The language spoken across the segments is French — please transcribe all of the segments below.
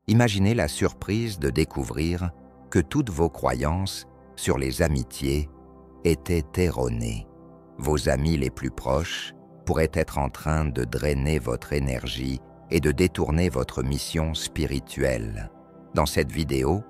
Imaginez la surprise de découvrir que toutes vos croyances sur les amitiés étaient erronées. Vos amis les plus proches pourraient être en train de drainer votre énergie et de détourner votre mission spirituelle. Dans cette vidéo,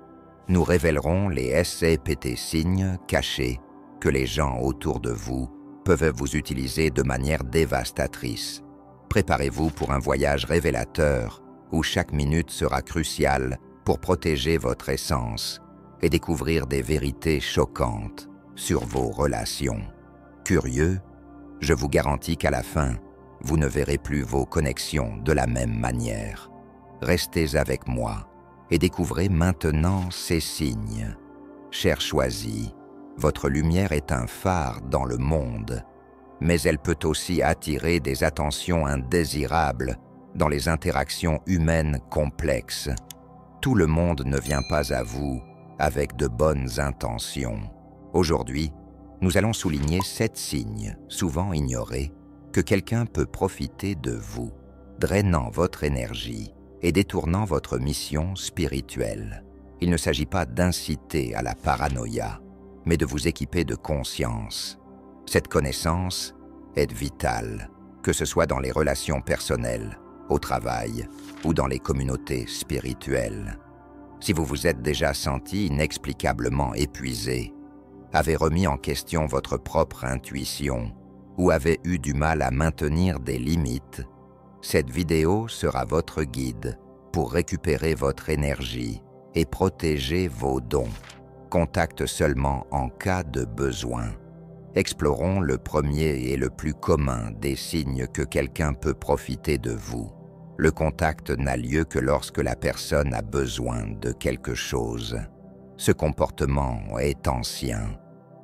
nous révélerons les SCPT signes cachés que les gens autour de vous peuvent vous utiliser de manière dévastatrice. Préparez-vous pour un voyage révélateur où chaque minute sera cruciale pour protéger votre essence et découvrir des vérités choquantes sur vos relations. Curieux, je vous garantis qu'à la fin, vous ne verrez plus vos connexions de la même manière. Restez avec moi et découvrez maintenant ces signes. Cher choisi, votre lumière est un phare dans le monde, mais elle peut aussi attirer des attentions indésirables dans les interactions humaines complexes. Tout le monde ne vient pas à vous avec de bonnes intentions. Aujourd'hui, nous allons souligner 7 signes, souvent ignorés, que quelqu'un peut profiter de vous, drainant votre énergie et détournant votre mission spirituelle. Il ne s'agit pas d'inciter à la paranoïa, mais de vous équiper de conscience. Cette connaissance est vitale, que ce soit dans les relations personnelles, au travail ou dans les communautés spirituelles. Si vous vous êtes déjà senti inexplicablement épuisé, avez remis en question votre propre intuition ou avez eu du mal à maintenir des limites, cette vidéo sera votre guide pour récupérer votre énergie et protéger vos dons. Contacte seulement en cas de besoin. Explorons le premier et le plus commun des signes que quelqu'un peut profiter de vous. Le contact n'a lieu que lorsque la personne a besoin de quelque chose. Ce comportement est ancien,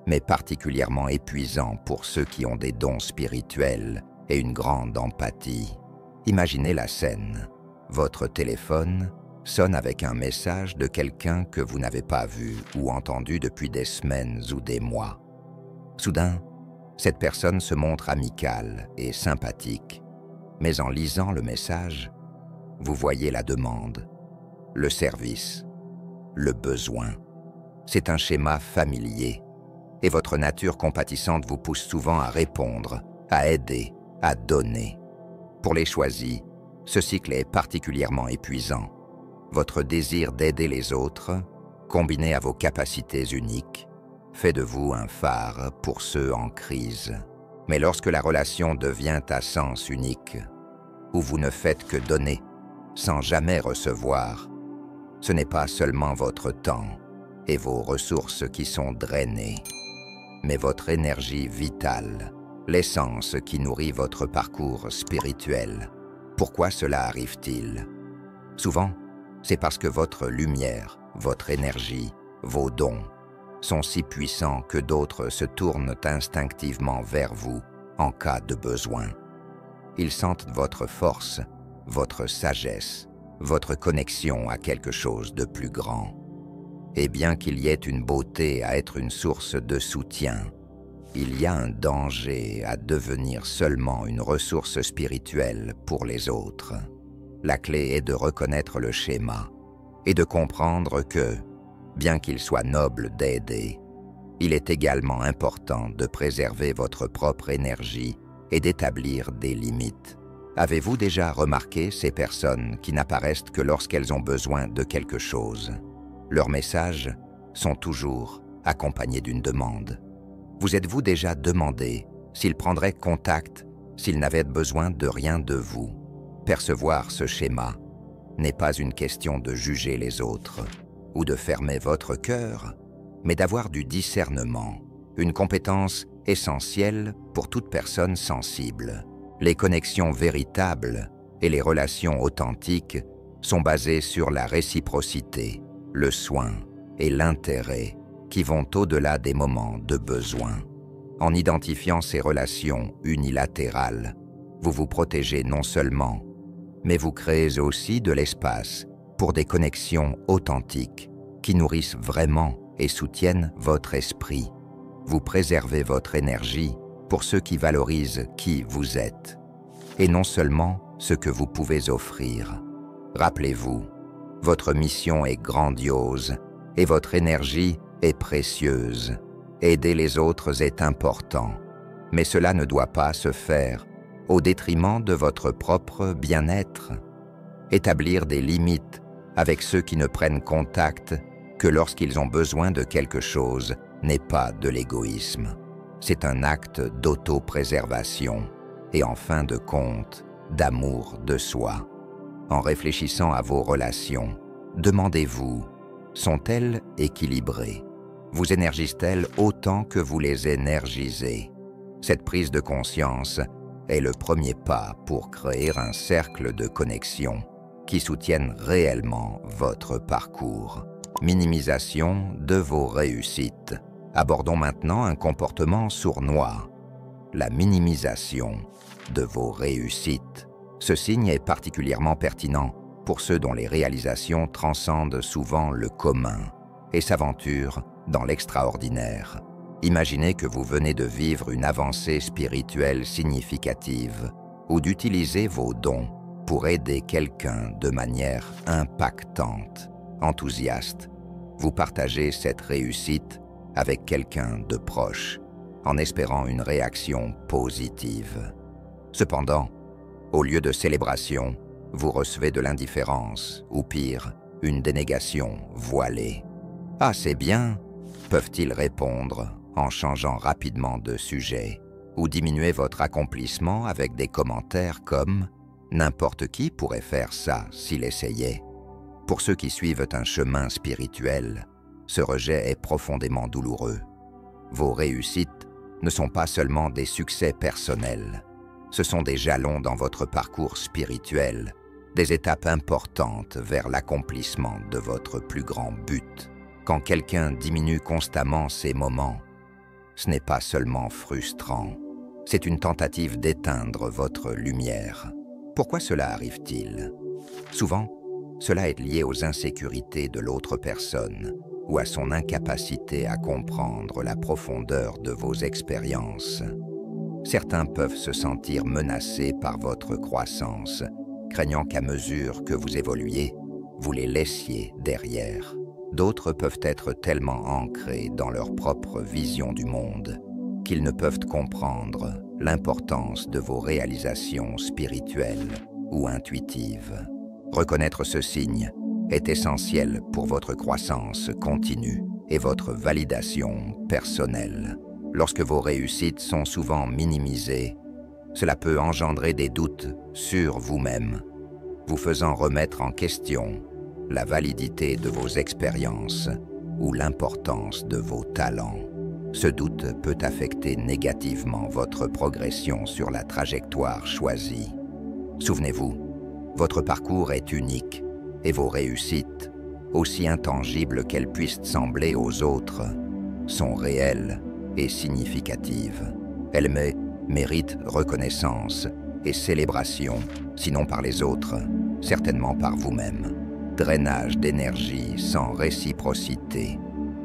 mais particulièrement épuisant pour ceux qui ont des dons spirituels et une grande empathie. Imaginez la scène. Votre téléphone sonne avec un message de quelqu'un que vous n'avez pas vu ou entendu depuis des semaines ou des mois. Soudain, cette personne se montre amicale et sympathique, mais en lisant le message, vous voyez la demande, le service, le besoin. C'est un schéma familier, et votre nature compatissante vous pousse souvent à répondre, à aider, à donner. Pour les choisis, ce cycle est particulièrement épuisant. Votre désir d'aider les autres, combiné à vos capacités uniques, fait de vous un phare pour ceux en crise. Mais lorsque la relation devient à sens unique, où vous ne faites que donner, sans jamais recevoir, ce n'est pas seulement votre temps et vos ressources qui sont drainées, mais votre énergie vitale, l'essence qui nourrit votre parcours spirituel. Pourquoi cela arrive-t-il? Souvent, c'est parce que votre lumière, votre énergie, vos dons sont si puissants que d'autres se tournent instinctivement vers vous en cas de besoin. Ils sentent votre force, votre sagesse, votre connexion à quelque chose de plus grand. Et bien qu'il y ait une beauté à être une source de soutien, il y a un danger à devenir seulement une ressource spirituelle pour les autres. La clé est de reconnaître le schéma et de comprendre que, bien qu'il soit noble d'aider, il est également important de préserver votre propre énergie et d'établir des limites. Avez-vous déjà remarqué ces personnes qui n'apparaissent que lorsqu'elles ont besoin de quelque chose? Leurs messages sont toujours accompagnés d'une demande. Vous êtes-vous déjà demandé s'ils prendraient contact s'ils n'avaient besoin de rien de vous? Percevoir ce schéma n'est pas une question de juger les autres ou de fermer votre cœur, mais d'avoir du discernement, une compétence essentielle pour toute personne sensible. Les connexions véritables et les relations authentiques sont basées sur la réciprocité, le soin et l'intérêt qui vont au-delà des moments de besoin. En identifiant ces relations unilatérales, vous vous protégez non seulement, mais vous créez aussi de l'espace pour des connexions authentiques qui nourrissent vraiment et soutiennent votre esprit. Vous préservez votre énergie pour ceux qui valorisent qui vous êtes, et non seulement ce que vous pouvez offrir. Rappelez-vous, Votre mission est grandiose et votre énergie est précieuse. Aider les autres est important, mais cela ne doit pas se faire au détriment de votre propre bien-être. Établir des limites avec ceux qui ne prennent contact que lorsqu'ils ont besoin de quelque chose n'est pas de l'égoïsme. C'est un acte d'autopréservation et en fin de compte, d'amour de soi. En réfléchissant à vos relations, demandez-vous, sont-elles équilibrées? Vous énergisent-elles autant que vous les énergisez? Cette prise de conscience est le premier pas pour créer un cercle de connexion qui soutienne réellement votre parcours. Minimisation de vos réussites. Abordons maintenant un comportement sournois, la minimisation de vos réussites. Ce signe est particulièrement pertinent pour ceux dont les réalisations transcendent souvent le commun et s'aventurent dans l'extraordinaire. Imaginez que vous venez de vivre une avancée spirituelle significative ou d'utiliser vos dons pour aider quelqu'un de manière impactante, enthousiaste. Vous partagez cette réussite avec quelqu'un de proche, en espérant une réaction positive. Cependant, au lieu de célébration, vous recevez de l'indifférence, ou pire, une dénégation voilée. « Ah, c'est bien !» peuvent-ils répondre en changeant rapidement de sujet, ou diminuer votre accomplissement avec des commentaires comme « N'importe qui pourrait faire ça s'il essayait ». Pour ceux qui suivent un chemin spirituel, ce rejet est profondément douloureux. Vos réussites ne sont pas seulement des succès personnels, ce sont des jalons dans votre parcours spirituel, des étapes importantes vers l'accomplissement de votre plus grand but. Quand quelqu'un diminue constamment ses moments, ce n'est pas seulement frustrant, c'est une tentative d'éteindre votre lumière. Pourquoi cela arrive-t-il? Souvent, cela est lié aux insécurités de l'autre personne ou à son incapacité à comprendre la profondeur de vos expériences. Certains peuvent se sentir menacés par votre croissance, craignant qu'à mesure que vous évoluiez, vous les laissiez derrière. D'autres peuvent être tellement ancrés dans leur propre vision du monde qu'ils ne peuvent comprendre l'importance de vos réalisations spirituelles ou intuitives. Reconnaître ce signe est essentiel pour votre croissance continue et votre validation personnelle. Lorsque vos réussites sont souvent minimisées, cela peut engendrer des doutes sur vous-même, vous faisant remettre en question la validité de vos expériences ou l'importance de vos talents. Ce doute peut affecter négativement votre progression sur la trajectoire choisie. Souvenez-vous, votre parcours est unique et vos réussites, aussi intangibles qu'elles puissent sembler aux autres, sont réelles et significatives. Elles méritent reconnaissance et célébration, sinon par les autres, certainement par vous-même. Drainage d'énergie sans réciprocité.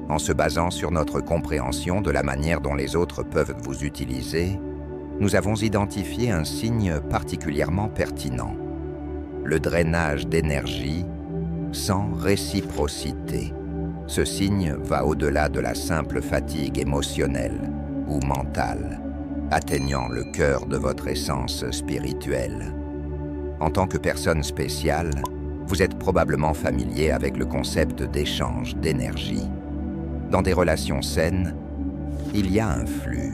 En se basant sur notre compréhension de la manière dont les autres peuvent vous utiliser, nous avons identifié un signe particulièrement pertinent. Le drainage d'énergie sans réciprocité. Ce signe va au-delà de la simple fatigue émotionnelle ou mentale, atteignant le cœur de votre essence spirituelle. En tant que personne spéciale, vous êtes probablement familier avec le concept d'échange d'énergie. Dans des relations saines, il y a un flux.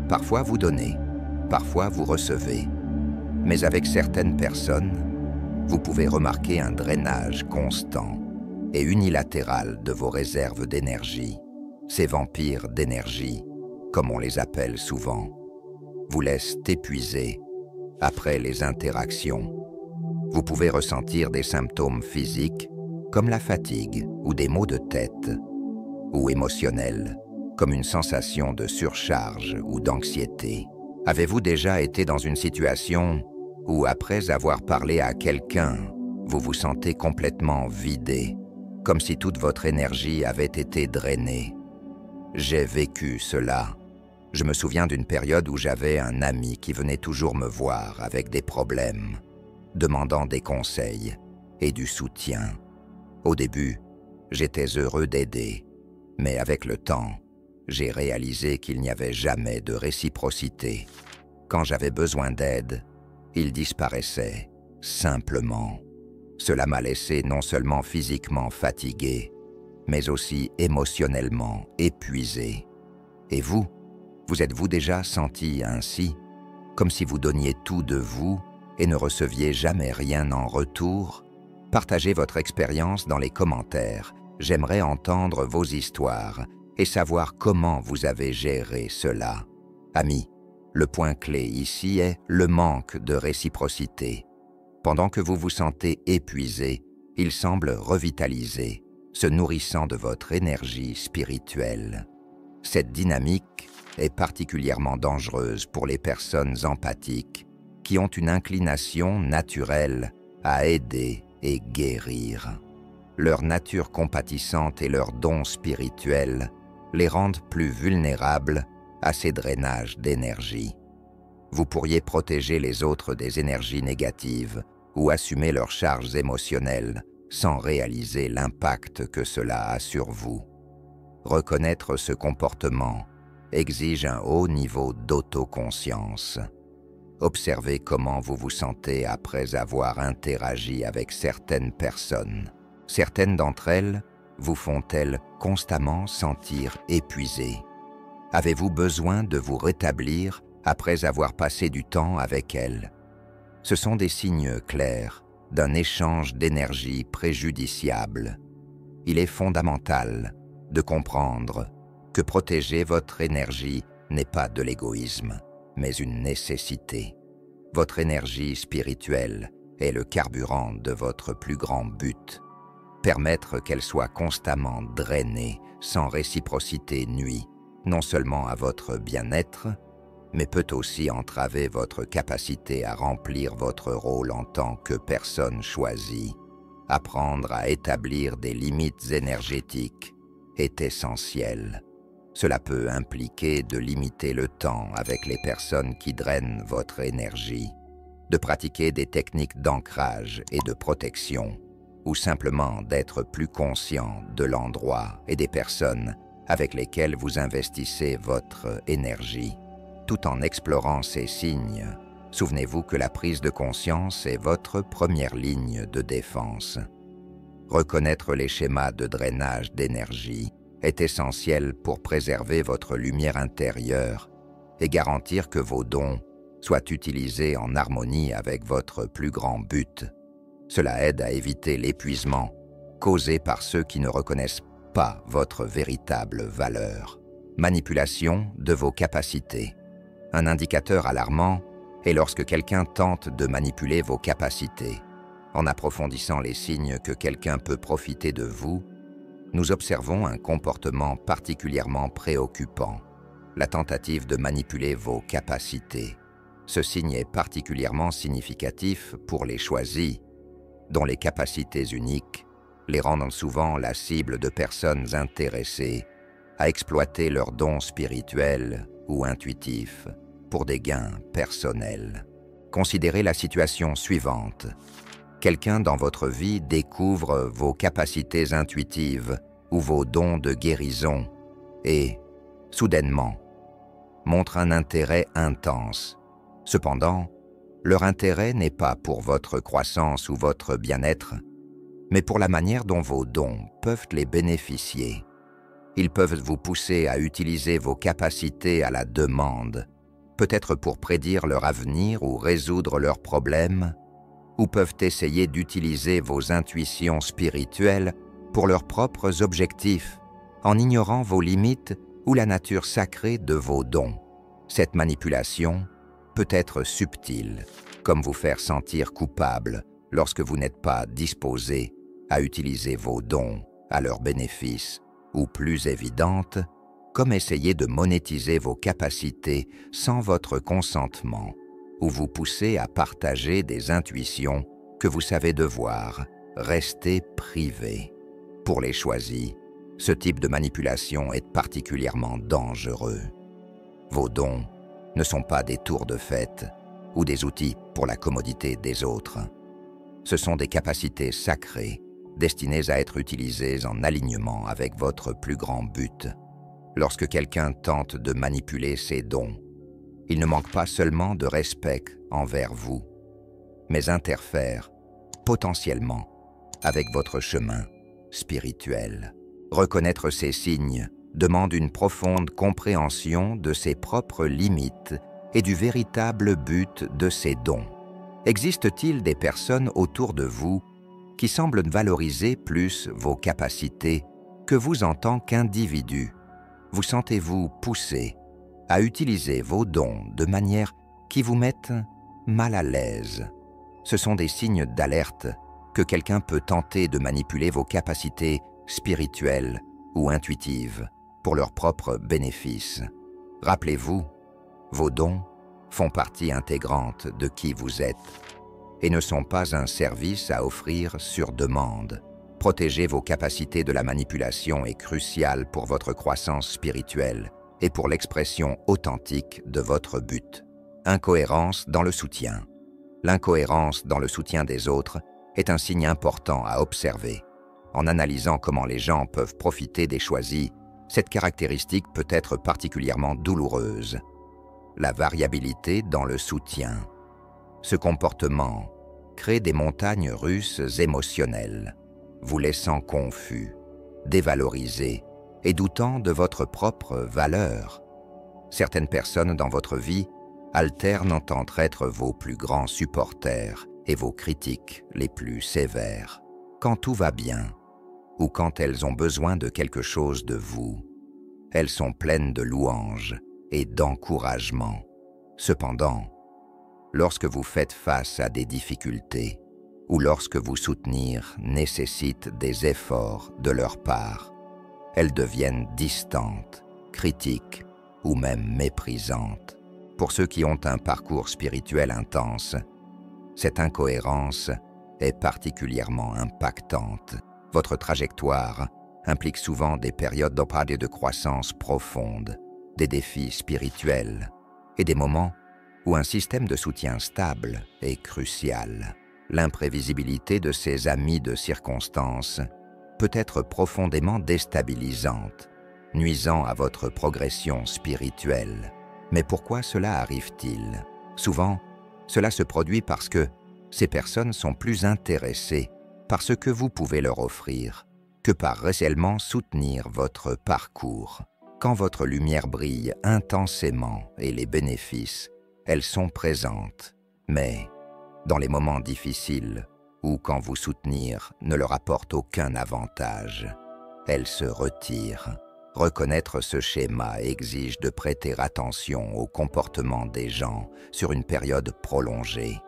Parfois vous donnez, parfois vous recevez. Mais avec certaines personnes, vous pouvez remarquer un drainage constant et unilatéral de vos réserves d'énergie. Ces vampires d'énergie, comme on les appelle souvent, vous laissent épuisés après les interactions. Vous pouvez ressentir des symptômes physiques comme la fatigue ou des maux de tête, ou émotionnels comme une sensation de surcharge ou d'anxiété. Avez-vous déjà été dans une situation où, après avoir parlé à quelqu'un, vous vous sentez complètement vidé, comme si toute votre énergie avait été drainée? J'ai vécu cela. Je me souviens d'une période où j'avais un ami qui venait toujours me voir avec des problèmes, demandant des conseils et du soutien. Au début, j'étais heureux d'aider, mais avec le temps, j'ai réalisé qu'il n'y avait jamais de réciprocité. Quand j'avais besoin d'aide, il disparaissait, simplement. Cela m'a laissé non seulement physiquement fatigué, mais aussi émotionnellement épuisé. Et vous, vous êtes-vous déjà senti ainsi, comme si vous donniez tout de vous et ne receviez jamais rien en retour? Partagez votre expérience dans les commentaires. J'aimerais entendre vos histoires et savoir comment vous avez géré cela. Amis, le point clé ici est le manque de réciprocité. Pendant que vous vous sentez épuisé, il semble revitalisé, se nourrissant de votre énergie spirituelle. Cette dynamique est particulièrement dangereuse pour les personnes empathiques qui ont une inclination naturelle à aider et guérir. Leur nature compatissante et leurs dons spirituels les rendent plus vulnérables à ces drainages d'énergie. Vous pourriez protéger les autres des énergies négatives ou assumer leurs charges émotionnelles sans réaliser l'impact que cela a sur vous. Reconnaître ce comportement exige un haut niveau d'autoconscience. Observez comment vous vous sentez après avoir interagi avec certaines personnes. Certaines d'entre elles vous font-elles constamment sentir épuisé? Avez-vous besoin de vous rétablir après avoir passé du temps avec elles? Ce sont des signes clairs d'un échange d'énergie préjudiciable. Il est fondamental de comprendre que protéger votre énergie n'est pas de l'égoïsme, mais une nécessité. Votre énergie spirituelle est le carburant de votre plus grand but. Permettre qu'elle soit constamment drainée sans réciprocité nuit non seulement à votre bien-être, mais peut aussi entraver votre capacité à remplir votre rôle en tant que personne choisie. Apprendre à établir des limites énergétiques est essentiel. Cela peut impliquer de limiter le temps avec les personnes qui drainent votre énergie, de pratiquer des techniques d'ancrage et de protection, ou simplement d'être plus conscient de l'endroit et des personnes avec lesquelles vous investissez votre énergie. Tout en explorant ces signes, souvenez-vous que la prise de conscience est votre première ligne de défense. Reconnaître les schémas de drainage d'énergie est essentiel pour préserver votre lumière intérieure et garantir que vos dons soient utilisés en harmonie avec votre plus grand but. Cela aide à éviter l'épuisement causé par ceux qui ne reconnaissent pas votre véritable valeur. Manipulation de vos capacités. Un indicateur alarmant est lorsque quelqu'un tente de manipuler vos capacités. En approfondissant les signes que quelqu'un peut profiter de vous, nous observons un comportement particulièrement préoccupant, la tentative de manipuler vos capacités. Ce signe est particulièrement significatif pour les choisis, dont les capacités uniques les rendent souvent la cible de personnes intéressées à exploiter leurs dons spirituels ou intuitifs pour des gains personnels. Considérez la situation suivante. Quelqu'un dans votre vie découvre vos capacités intuitives ou vos dons de guérison et, soudainement, montre un intérêt intense. Cependant, leur intérêt n'est pas pour votre croissance ou votre bien-être, mais pour la manière dont vos dons peuvent les bénéficier. Ils peuvent vous pousser à utiliser vos capacités à la demande, peut-être pour prédire leur avenir ou résoudre leurs problèmes, ou peuvent essayer d'utiliser vos intuitions spirituelles pour leurs propres objectifs, en ignorant vos limites ou la nature sacrée de vos dons. Cette manipulation peut être subtile, comme vous faire sentir coupable lorsque vous n'êtes pas disposé à utiliser vos dons à leur bénéfice, ou plus évidente, comme essayer de monétiser vos capacités sans votre consentement, ou vous pousser à partager des intuitions que vous savez devoir rester privées. Pour les choisis, ce type de manipulation est particulièrement dangereux. Vos dons ne sont pas des tours de fête ou des outils pour la commodité des autres. Ce sont des capacités sacrées destinés à être utilisés en alignement avec votre plus grand but. Lorsque quelqu'un tente de manipuler ces dons, il ne manque pas seulement de respect envers vous, mais interfère potentiellement avec votre chemin spirituel. Reconnaître ces signes demande une profonde compréhension de ses propres limites et du véritable but de ces dons. Existe-t-il des personnes autour de vous qui semblent valoriser plus vos capacités que vous en tant qu'individu? Vous sentez-vous poussé à utiliser vos dons de manière qui vous mette mal à l'aise? Ce sont des signes d'alerte que quelqu'un peut tenter de manipuler vos capacités spirituelles ou intuitives pour leur propre bénéfice. Rappelez-vous, vos dons font partie intégrante de qui vous êtes et ne sont pas un service à offrir sur demande. Protéger vos capacités de la manipulation est crucial pour votre croissance spirituelle et pour l'expression authentique de votre but. Incohérence dans le soutien. L'incohérence dans le soutien des autres est un signe important à observer. En analysant comment les gens peuvent profiter des choisis, cette caractéristique peut être particulièrement douloureuse. La variabilité dans le soutien. Ce comportement crée des montagnes russes émotionnelles, vous laissant confus, dévalorisé et doutant de votre propre valeur. Certaines personnes dans votre vie alternent entre être vos plus grands supporters et vos critiques les plus sévères. Quand tout va bien, ou quand elles ont besoin de quelque chose de vous, elles sont pleines de louanges et d'encouragement. Cependant, lorsque vous faites face à des difficultés, ou lorsque vous soutenir nécessite des efforts de leur part, elles deviennent distantes, critiques ou même méprisantes. Pour ceux qui ont un parcours spirituel intense, cette incohérence est particulièrement impactante. Votre trajectoire implique souvent des périodes de croissance profonde, des défis spirituels et des moments où un système de soutien stable est crucial. L'imprévisibilité de ces amis de circonstance peut être profondément déstabilisante, nuisant à votre progression spirituelle. Mais pourquoi cela arrive-t-il? Souvent, cela se produit parce que ces personnes sont plus intéressées par ce que vous pouvez leur offrir que par réellement soutenir votre parcours. Quand votre lumière brille intensément et les bénéfices, elles sont présentes. Mais dans les moments difficiles ou quand vous soutenir ne leur apporte aucun avantage, elles se retirent. Reconnaître ce schéma exige de prêter attention au comportement des gens sur une période prolongée.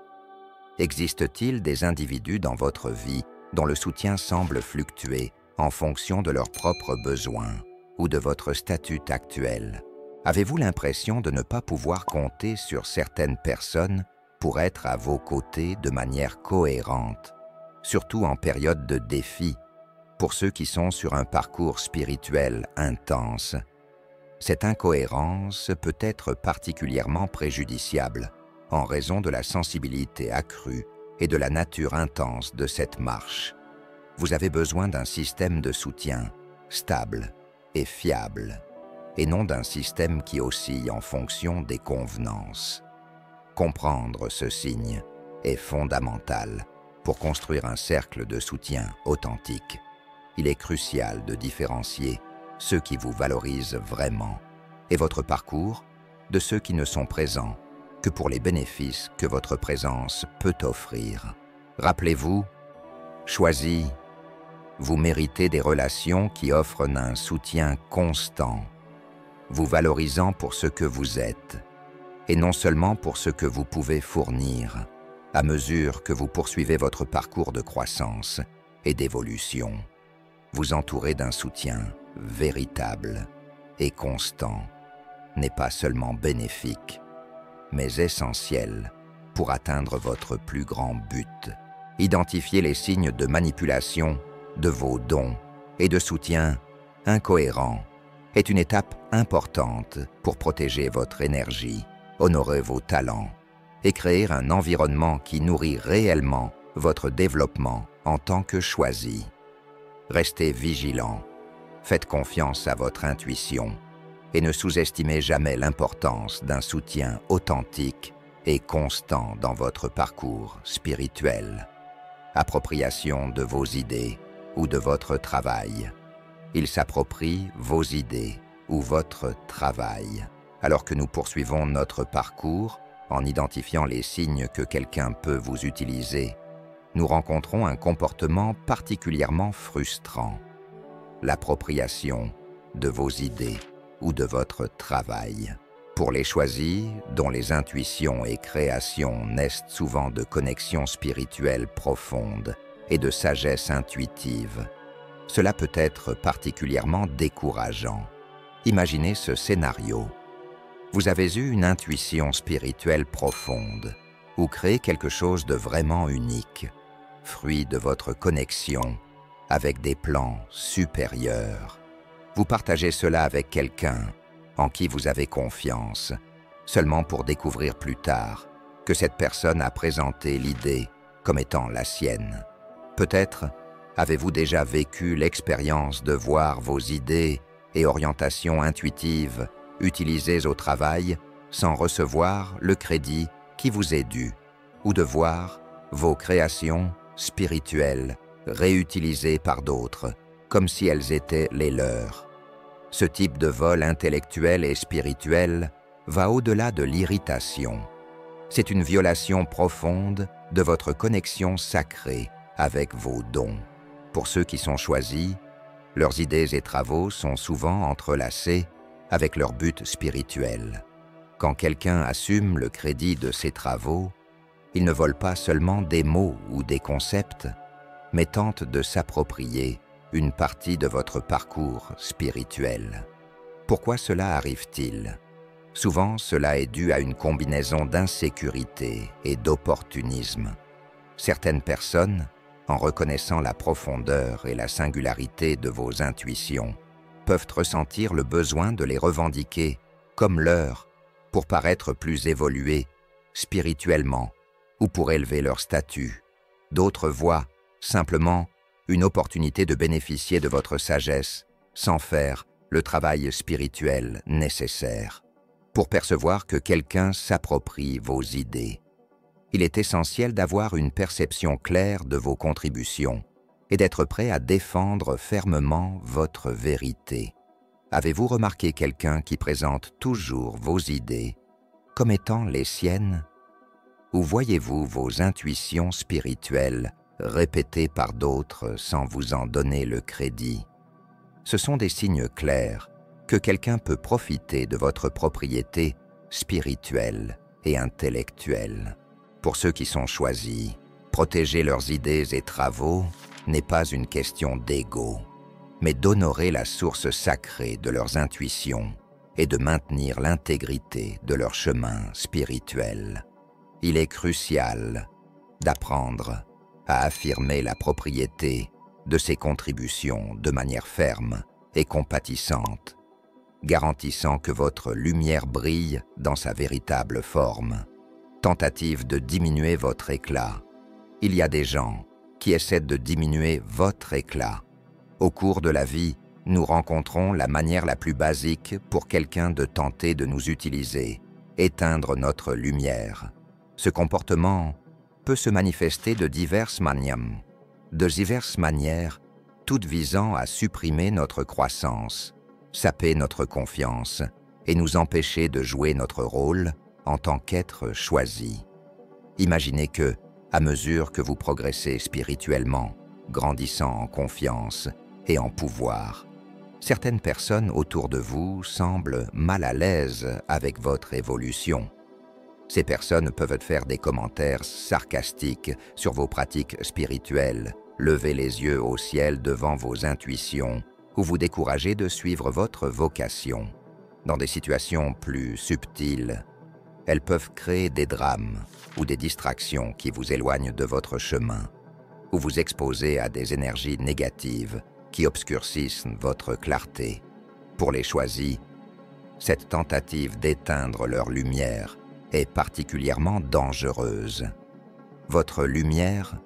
Existe-t-il des individus dans votre vie dont le soutien semble fluctuer en fonction de leurs propres besoins ou de votre statut actuel? Avez-vous l'impression de ne pas pouvoir compter sur certaines personnes pour être à vos côtés de manière cohérente, surtout en période de défi? Pour ceux qui sont sur un parcours spirituel intense, cette incohérence peut être particulièrement préjudiciable en raison de la sensibilité accrue et de la nature intense de cette marche. Vous avez besoin d'un système de soutien stable et fiable, et non d'un système qui oscille en fonction des convenances. Comprendre ce signe est fondamental pour construire un cercle de soutien authentique. Il est crucial de différencier ceux qui vous valorisent vraiment et votre parcours de ceux qui ne sont présents que pour les bénéfices que votre présence peut offrir. Rappelez-vous, choisis, vous méritez des relations qui offrent un soutien constant, vous valorisant pour ce que vous êtes, et non seulement pour ce que vous pouvez fournir, à mesure que vous poursuivez votre parcours de croissance et d'évolution. Vous entourer d'un soutien véritable et constant n'est pas seulement bénéfique, mais essentiel pour atteindre votre plus grand but. Identifier les signes de manipulation de vos dons et de soutien incohérents est une étape importante pour protéger votre énergie, honorer vos talents et créer un environnement qui nourrit réellement votre développement en tant que choisi. Restez vigilants, faites confiance à votre intuition et ne sous-estimez jamais l'importance d'un soutien authentique et constant dans votre parcours spirituel. Appropriation de vos idées ou de votre travail. Il s'approprie vos idées ou votre travail. Alors que nous poursuivons notre parcours en identifiant les signes que quelqu'un peut vous utiliser, nous rencontrons un comportement particulièrement frustrant. L'appropriation de vos idées ou de votre travail. Pour les choisis, dont les intuitions et créations naissent souvent de connexions spirituelles profondes et de sagesse intuitive, cela peut être particulièrement décourageant. Imaginez ce scénario. Vous avez eu une intuition spirituelle profonde ou créé quelque chose de vraiment unique, fruit de votre connexion avec des plans supérieurs. Vous partagez cela avec quelqu'un en qui vous avez confiance, seulement pour découvrir plus tard que cette personne a présenté l'idée comme étant la sienne. Peut-être avez-vous déjà vécu l'expérience de voir vos idées et orientations intuitives utilisées au travail sans recevoir le crédit qui vous est dû, ou de voir vos créations spirituelles réutilisées par d'autres comme si elles étaient les leurs. Ce type de vol intellectuel et spirituel va au-delà de l'irritation. C'est une violation profonde de votre connexion sacrée avec vos dons. Pour ceux qui sont choisis, leurs idées et travaux sont souvent entrelacés avec leur but spirituel. Quand quelqu'un assume le crédit de ses travaux, il ne vole pas seulement des mots ou des concepts, mais tente de s'approprier une partie de votre parcours spirituel. Pourquoi cela arrive-t-il? Souvent, cela est dû à une combinaison d'insécurité et d'opportunisme. Certaines personnes, en reconnaissant la profondeur et la singularité de vos intuitions, peuvent ressentir le besoin de les revendiquer comme leurs pour paraître plus évolués spirituellement ou pour élever leur statut. D'autres voient simplement une opportunité de bénéficier de votre sagesse sans faire le travail spirituel nécessaire. Pour percevoir que quelqu'un s'approprie vos idées, il est essentiel d'avoir une perception claire de vos contributions et d'être prêt à défendre fermement votre vérité. Avez-vous remarqué quelqu'un qui présente toujours vos idées comme étant les siennes? Ou voyez-vous vos intuitions spirituelles répétées par d'autres sans vous en donner le crédit? Ce sont des signes clairs que quelqu'un peut profiter de votre propriété spirituelle et intellectuelle. Pour ceux qui sont choisis, protéger leurs idées et travaux n'est pas une question d'ego, mais d'honorer la source sacrée de leurs intuitions et de maintenir l'intégrité de leur chemin spirituel. Il est crucial d'apprendre à affirmer la propriété de ces contributions de manière ferme et compatissante, garantissant que votre lumière brille dans sa véritable forme. Tentative de diminuer votre éclat. Il y a des gens qui essaient de diminuer votre éclat. Au cours de la vie, nous rencontrons la manière la plus basique pour quelqu'un de tenter de nous utiliser, éteindre notre lumière. Ce comportement peut se manifester de diverses manières, toutes visant à supprimer notre croissance, saper notre confiance et nous empêcher de jouer notre rôle en tant qu'être choisi. Imaginez que, à mesure que vous progressez spirituellement, grandissant en confiance et en pouvoir, certaines personnes autour de vous semblent mal à l'aise avec votre évolution. Ces personnes peuvent faire des commentaires sarcastiques sur vos pratiques spirituelles, lever les yeux au ciel devant vos intuitions ou vous décourager de suivre votre vocation. Dans des situations plus subtiles, elles peuvent créer des drames ou des distractions qui vous éloignent de votre chemin ou vous exposer à des énergies négatives qui obscurcissent votre clarté. Pour les choisis, cette tentative d'éteindre leur lumière est particulièrement dangereuse. Votre lumière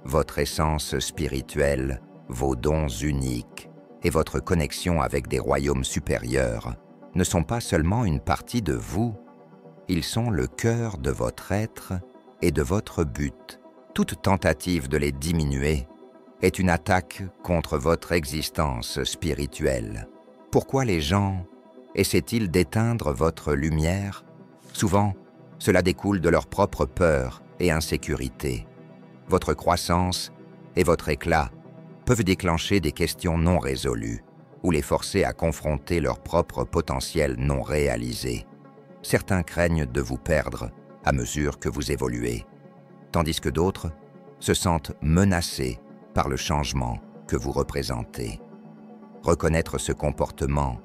votre essence spirituelle, vos dons uniques et votre connexion avec des royaumes supérieurs ne sont pas seulement une partie de vous, ils sont le cœur de votre être et de votre but. Toute tentative de les diminuer est une attaque contre votre existence spirituelle. Pourquoi les gens essaient-ils d'éteindre votre lumière? Souvent, cela découle de leur propre peur et insécurité. Votre croissance et votre éclat peuvent déclencher des questions non résolues ou les forcer à confronter leur propre potentiel non réalisé. Certains craignent de vous perdre à mesure que vous évoluez, tandis que d'autres se sentent menacés par le changement que vous représentez. Reconnaître ce comportement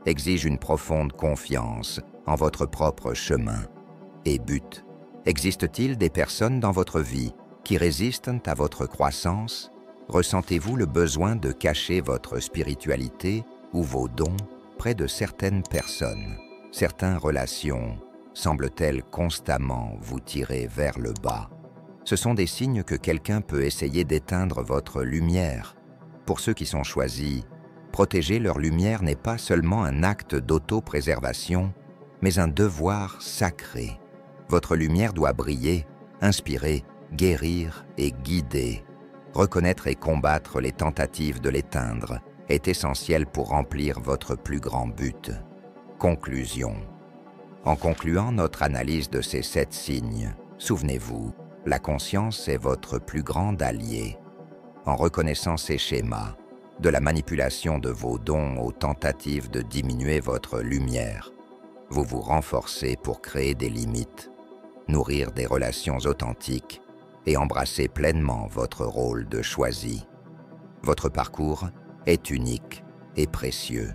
exige une profonde confiance en votre propre chemin et but. Existe-t-il des personnes dans votre vie qui résistent à votre croissance? Ressentez-vous le besoin de cacher votre spiritualité ou vos dons près de certaines personnes? Certaines relations semblent-elles constamment vous tirer vers le bas? Ce sont des signes que quelqu'un peut essayer d'éteindre votre lumière. Pour ceux qui sont choisis, protéger leur lumière n'est pas seulement un acte d'auto-préservation, mais un devoir sacré. Votre lumière doit briller, inspirer, guérir et guider. Reconnaître et combattre les tentatives de l'éteindre est essentiel pour remplir votre plus grand but. Conclusion. En concluant notre analyse de ces 7 signes, souvenez-vous, la conscience est votre plus grand allié. En reconnaissant ces schémas, de la manipulation de vos dons aux tentatives de diminuer votre lumière, vous vous renforcez pour créer des limites, nourrir des relations authentiques et embrasser pleinement votre rôle de choisi. Votre parcours est unique et précieux.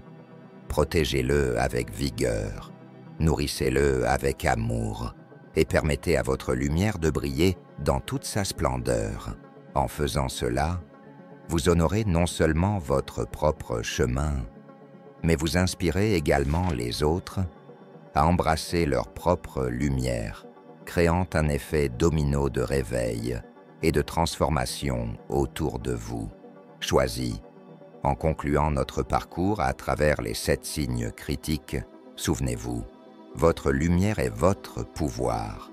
Protégez-le avec vigueur, nourrissez-le avec amour et permettez à votre lumière de briller dans toute sa splendeur. En faisant cela, vous honorez non seulement votre propre chemin, mais vous inspirez également les autres à embrasser leur propre lumière, créant un effet domino de réveil et de transformation autour de vous. Choisi. En concluant notre parcours à travers les 7 signes critiques, souvenez-vous, votre lumière est votre pouvoir,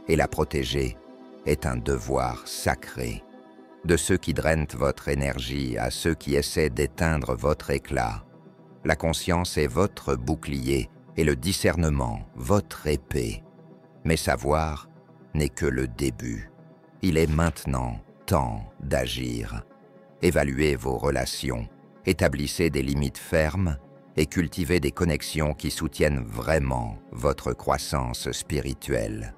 et la protéger est un devoir sacré. De ceux qui drainent votre énergie à ceux qui essaient d'éteindre votre éclat, la conscience est votre bouclier et le discernement votre épée. Mais savoir n'est que le début. Il est maintenant temps d'agir. Évaluez vos relations, établissez des limites fermes et cultivez des connexions qui soutiennent vraiment votre croissance spirituelle.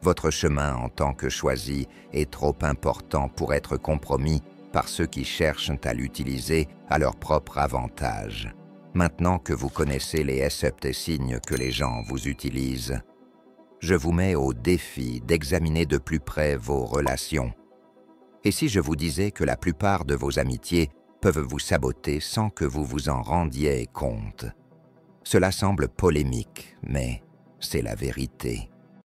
Votre chemin en tant que choisi est trop important pour être compromis par ceux qui cherchent à l'utiliser à leur propre avantage. Maintenant que vous connaissez les 7 signes que les gens vous utilisent, je vous mets au défi d'examiner de plus près vos relations. Et si je vous disais que la plupart de vos amitiés peuvent vous saboter sans que vous vous en rendiez compte? Cela semble polémique, mais c'est la vérité.